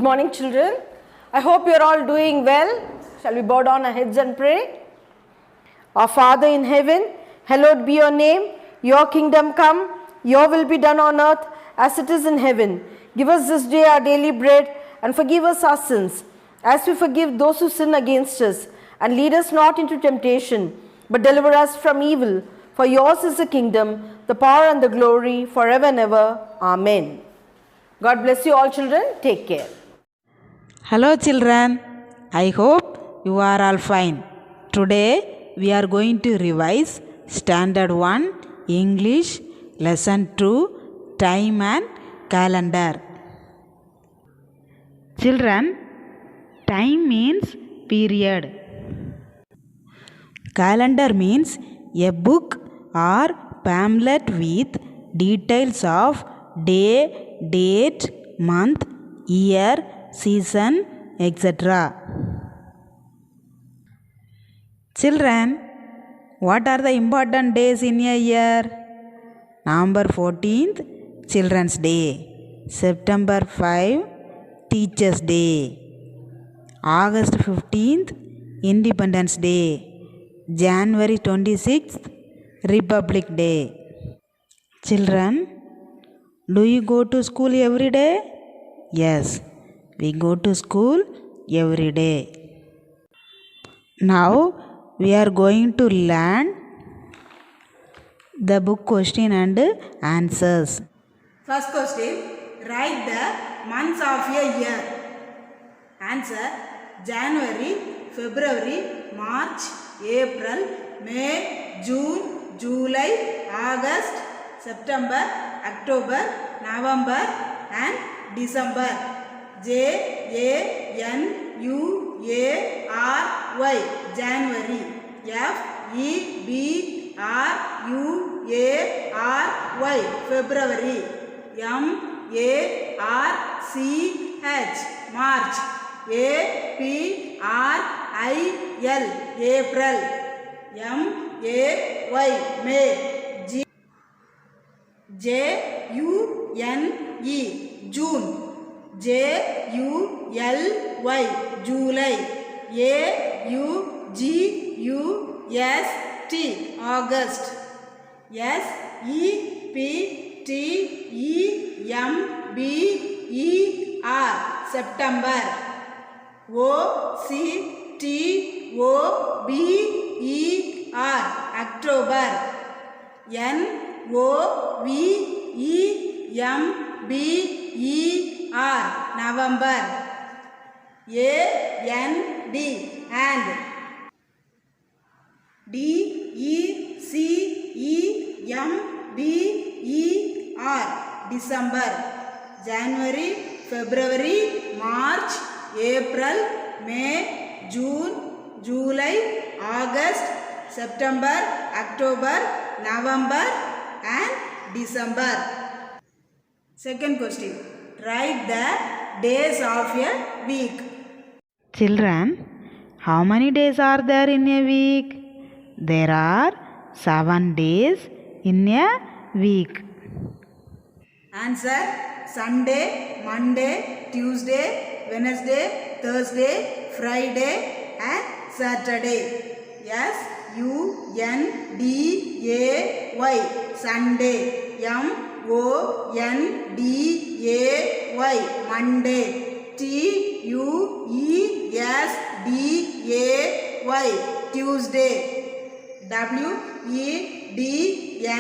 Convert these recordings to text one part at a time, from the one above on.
Good morning, children. I hope you are all doing well. Shall we bow down our heads and pray? Our Father in heaven, hallowed be your name. Your kingdom come, your will be done on earth as it is in heaven. Give us this day our daily bread and forgive us our sins as we forgive those who sin against us. And lead us not into temptation, but deliver us from evil. For yours is the kingdom, the power and the glory forever and ever. Amen. God bless you all, children. Take care. Hello children, I hope you are all fine. Today we are going to revise Standard 1 English Lesson 2 Time and Calendar. Children, time means period. Calendar means a book or pamphlet with details of day, date, month, year, season, etc. Children, what are the important days in a year? November 14th, Children's Day. September 5, Teachers' Day. August 15th, Independence Day. January 26th, Republic Day. Children, do you go to school every day? Yes, we go to school every day. Now we are going to learn the book question and answers. First question, write the months of a year. Answer, January, February, March, April, May, June, July, August, September, October, November and December. January, January. February, February. March, April, April. May, June, June. July, July. August, August. September. October. November. And December. January, February, March, April, May, June, July, August, September, October, November and December. Second question, write the days of a week. Children, how many days are there in a week? There are 7 days in a week. Answer, Sunday, Monday, Tuesday, Wednesday, Thursday, Friday and Saturday. Sunday. Sunday. Monday. Tuesday. Wednesday. Thursday.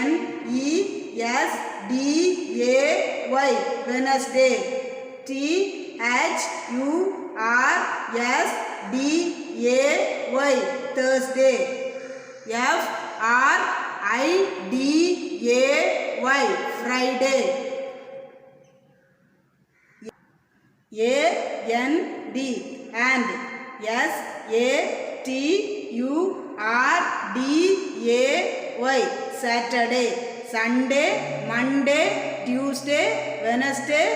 Friday. And Saturday. Sunday, Monday, Tuesday, Wednesday,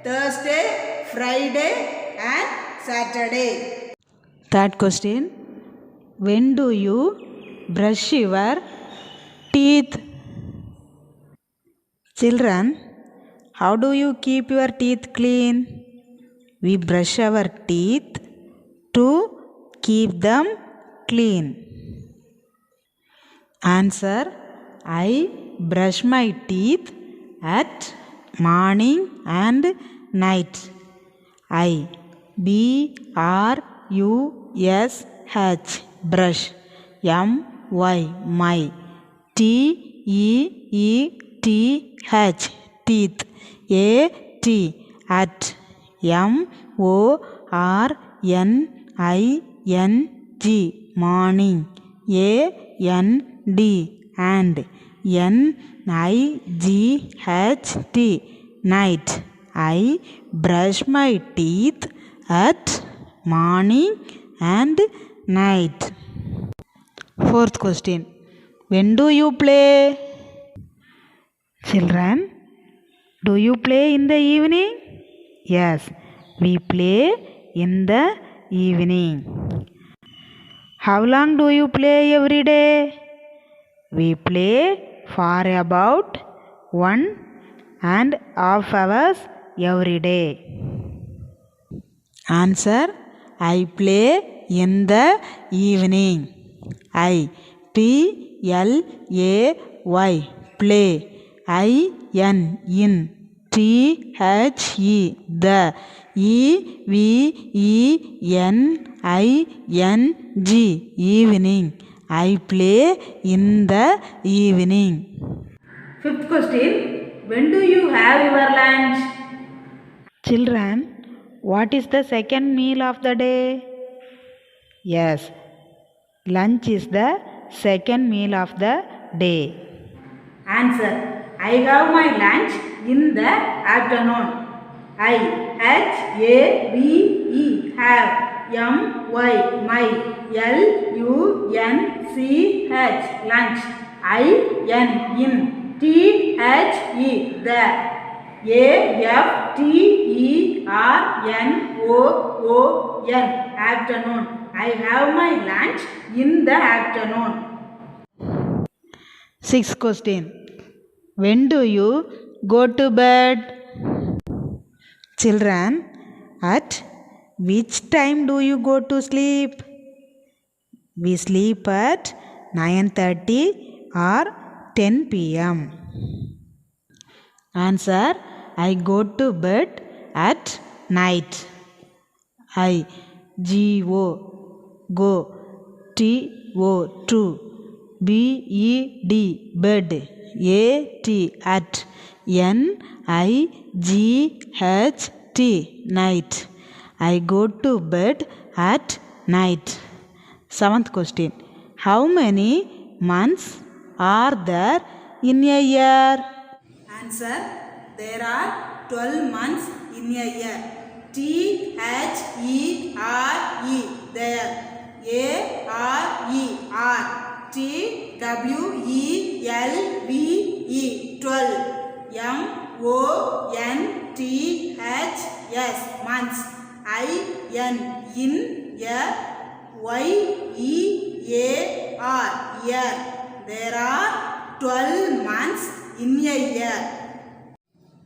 Thursday, Friday and Saturday. Third question, when do you brush your teeth? Children, how do you keep your teeth clean? We brush our teeth to keep them clean. Answer. I brush my teeth at morning and night. I BRUSH brush. MY my. TEETH teeth. AT at. MORNING morning. AND and. NIGHT night. I brush my teeth at morning and night. Fourth question. When do you play? Children, do you play in the evening? Yes, we play in the evening. How long do you play every day? We play for about 1.5 hours every day. Answer. I play in the evening. I PLAY play. IN THE the EVENING evening. I play in the evening. Fifth question. When do you have your lunch? Children, what is the second meal of the day? Yes, lunch is the second meal of the day. Answer. I have my lunch in the afternoon. I HAVE have. MY my. LUNCH lunch. IN THE the. AFTERNOON afternoon. I have my lunch in the afternoon. Sixth question. When do you go to bed? Children, at which time do you go to sleep? We sleep at 9:30 or 10 p.m. Answer. I go to bed at night. I go to bed bed at NIGHT night. I go to bed at night. Seventh question. How many months are there in a year? Answer. There are 12 months in a year. THERE there. ARER TWELVE 12. MONTHS months. IN year. YEAR year. There are 12 months in a year.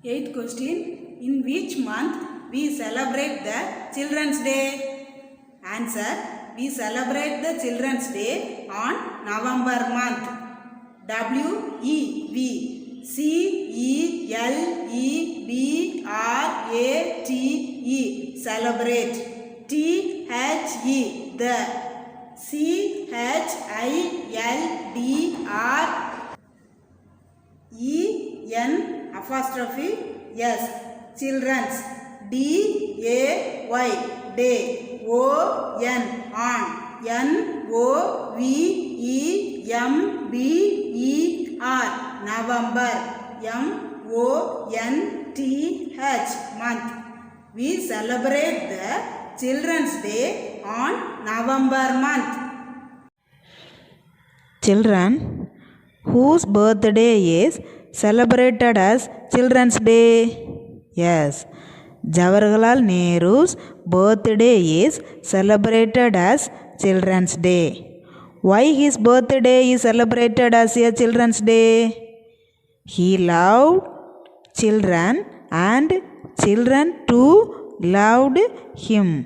Eighth question. In which month we celebrate the Children's Day? Answer. We celebrate the Children's Day on November month. WEVCELEBRATE celebrate. THE the. CHILDREN apostrophe yes. Children's. DAY day. ON on. NOVEMBER November. MONTH month. We celebrate the Children's Day on November month. Children, whose birthday is celebrated as Children's Day? Yes, Jawaharlal Nehru's birthday is celebrated as Children's Day. Why his birthday is celebrated as a Children's Day? He loved children and children to loved him.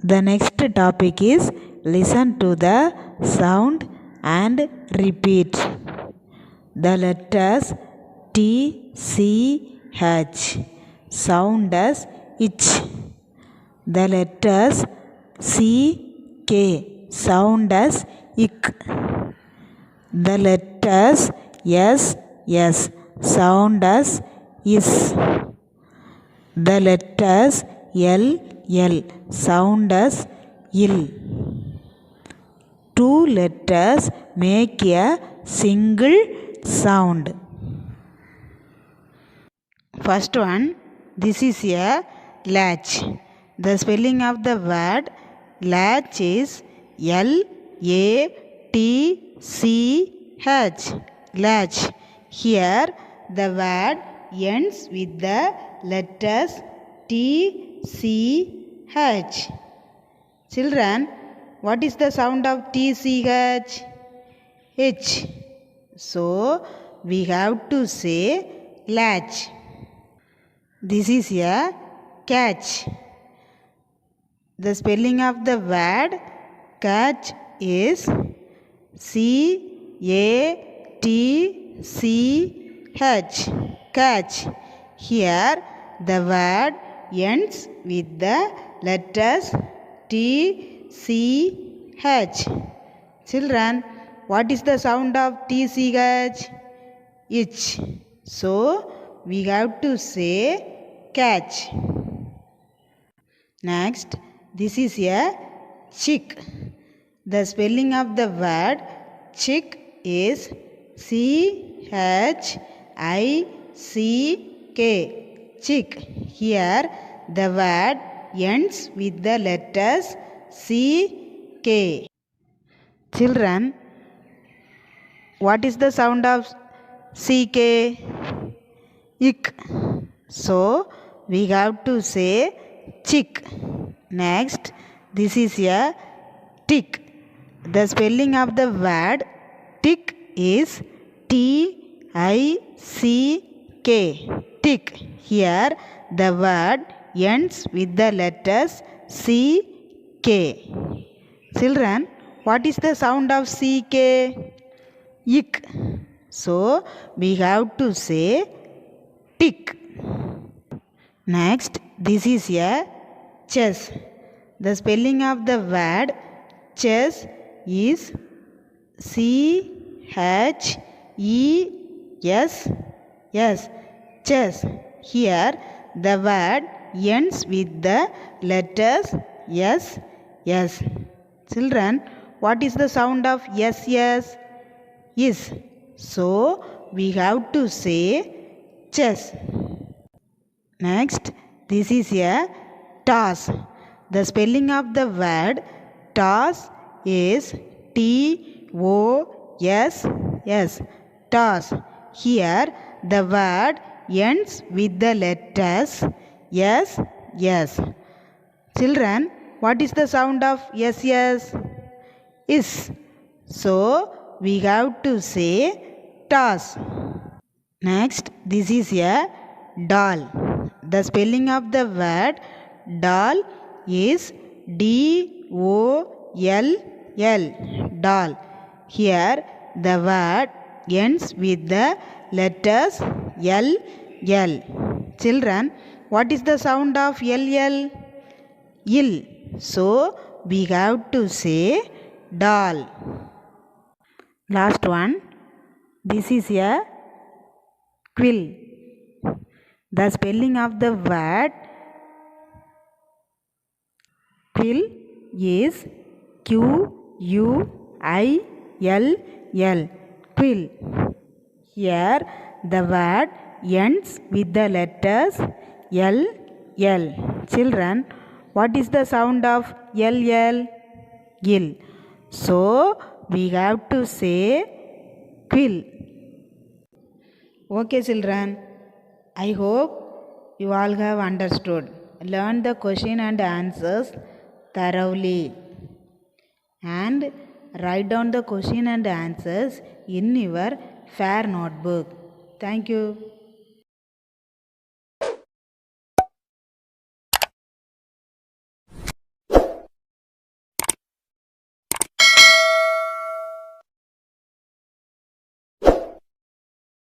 The next topic is listen to the sound and repeat. The letters T, C, H sound as ich. The letters C, K sound as ik. The letters S, S sound as is. The letters L, L sound as ill. Two letters make a single sound. First one, this is a latch. The spelling of the word latch is L-A-T-C-H. Latch. Here the word ends with the letters T-C-H. Children, what is the sound of T-C-H? H. So, we have to say latch. This is a catch. The spelling of the word catch is C-A-T-C-H. Catch. Here the word ends with the letters T-C-H. Children, what is the sound of T-C-H? Ich. So, we have to say catch. Next, this is a chick. The spelling of the word chick is C-H-I-C-K. Chick. Here the word ends with the letters C-K. Children, what is the sound of C-K? Ik. So, we have to say chick. Next, this is a tick. The spelling of the word tick is T-I-C-K. Tick. Here, the word ends with the letters C-K. Children, what is the sound of C-K? Ik. So, we have to say tick. Next, this is a chess. The spelling of the word chess is C-H-E-S-S. Chess. Here, the word ends with the letters S-S. Children, what is the sound of S-S? Is. So, we have to say chess. Next, this is a toss. The spelling of the word toss is T-O-S-S. Toss. Here, the word ends with the letters S-S. Children, what is the sound of S-S? Is. So, we have to say toss. Next, this is a doll. The spelling of the word doll is D-O-L-L. Doll. Here, the word ends with the letters L-L. Children, what is the sound of L-L? Ill. So, we have to say doll. Last one. This is a quill. The spelling of the word quill is Q-U-I-L-L. Quill. Here the word ends with the letters L-L. Children, what is the sound of L-L? Ill. So, we have to say quill. Okay, children. I hope you all have understood. Learn the question and answers thoroughly and write down the question and answers in your fair notebook. Thank you.